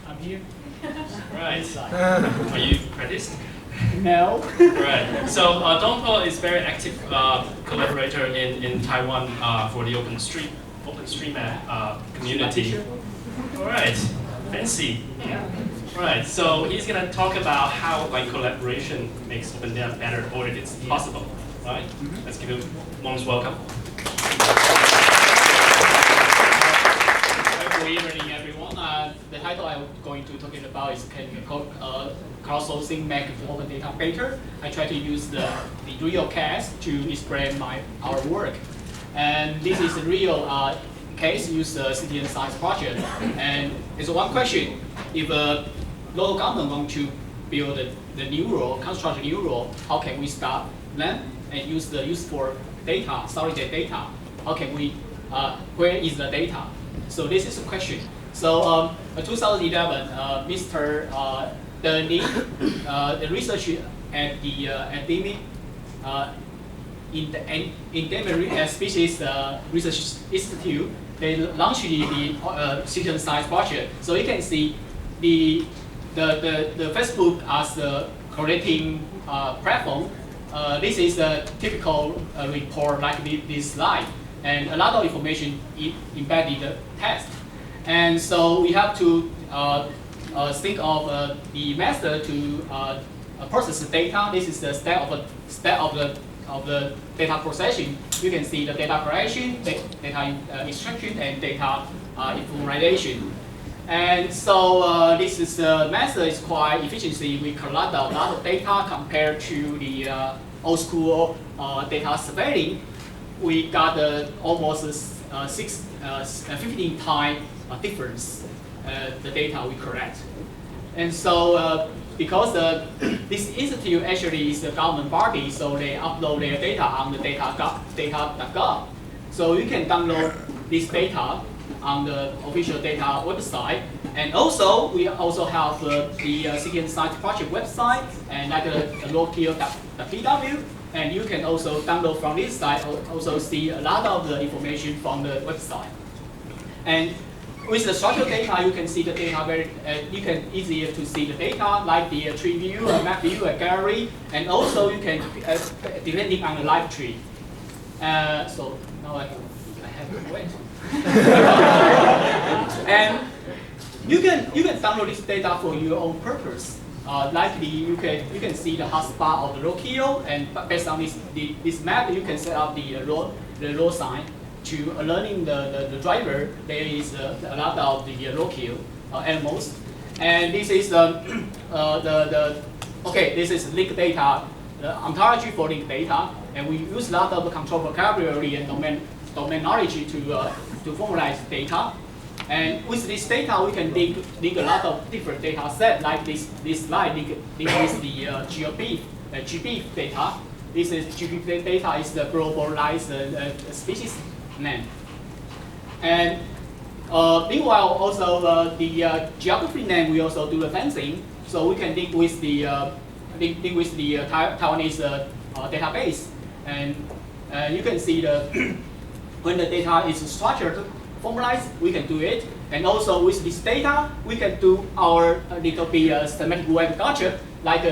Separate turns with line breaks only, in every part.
I'm here.
Right. Are you practicing?
No.
Right. So Dongpo is very active collaborator in Taiwan for the OpenStreetMap community. All right. Fancy. All right. So he's gonna talk about how collaboration makes OpenData better, or if it's possible. Right. Let's give him a warm welcome.
Good evening, everyone. The title I'm going to talk about is crowdsourcing make open data better. I try to use the real case to explain our work. And this is a real case, use the citizen science project. And it's one question, if a local government want to build the new rule, construct a new rule, how can we start them and use the useful data, solid data? How can we, where is the data? So this is a question. So 2011, Mr. Deni, the researcher at the endemic species research institute, they launched the citizen science project. So you can see the Facebook as the collecting platform. This is a typical report like this slide. And a lot of information embedded the text. And so we have to think of the method to process the data. This is the step of the data processing. You can see the data collection, data extraction, and data information. And so this is the method is quite efficiency. We collect a lot of data compared to the old school data surveying. We got almost 15 times difference the data we collect. And so because this institute actually is a government body, so they upload their data on the data.gov. So you can download this data on the official data website. And also, we also have the citizen science project website and like the locale.pw. And you can also download from this site, also see a lot of the information from the website. And with the structured data, you can see the data you can easier to see the data, like the tree view, a map view, a gallery, and also you can, depending on the live tree. So now I have to wait. And you can download this data for your own purpose. Likely you can see the hotspot of the locale, and based on this map, you can set up the road sign to learning the driver. There is a lot of the locale animals, and this is this is linked data, the ontology for linked data, and we use a lot of control vocabulary and domain knowledge to formalize data. And with this data, we can link a lot of different data sets, like this slide link with the GBIF data. This is GBIF data is the globalized species name. And meanwhile, also the geography name, we also do the fencing, so we can link with the Taiwanese database, and you can see when the data is structured, formalized, we can do it. And also with this data, we can do our little bit systematic web gadget, like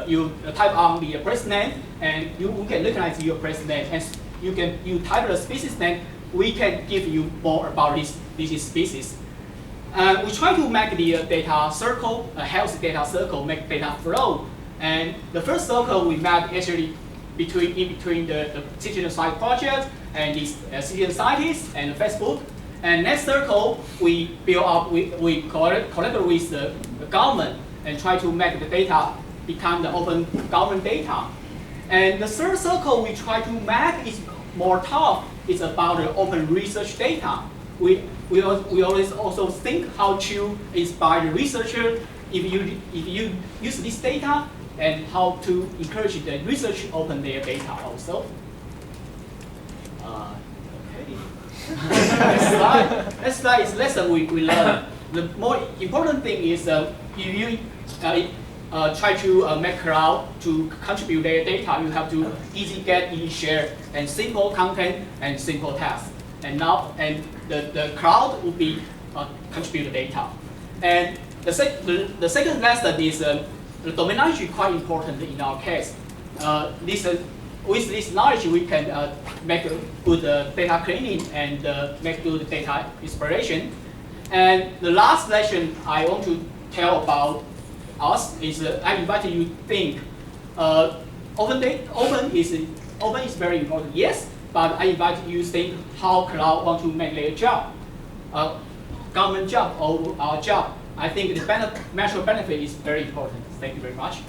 you type on the place name, and we can recognize your place name, and you type the species name, we can give you more about this species. We try to make the data circle, a healthy data circle, make data flow. And the first circle we map actually in between the citizen science project and the citizen scientists and Facebook. And next circle we build up, we collaborate with the government and try to make the data become the open government data. And the third circle we try to make is more tough. It's about the open research data. We always also think how to inspire the researcher if you use this data, and how to encourage the research open their data also. Next slide is lesson we learn. The more important thing is if you try to make crowd to contribute their data, you have to easy get, easy share, and simple content and simple tasks. And now the crowd will be contribute the data. And the second lesson is the domain knowledge is quite important in our case. With this knowledge, we can make a good data cleaning and make good data exploration. And the last lesson I want to tell about us is I invite you to think open is very important, yes, but I invite you to think how cloud want to make their job, government job or our job. I think the mutual benefit is very important. Thank you very much.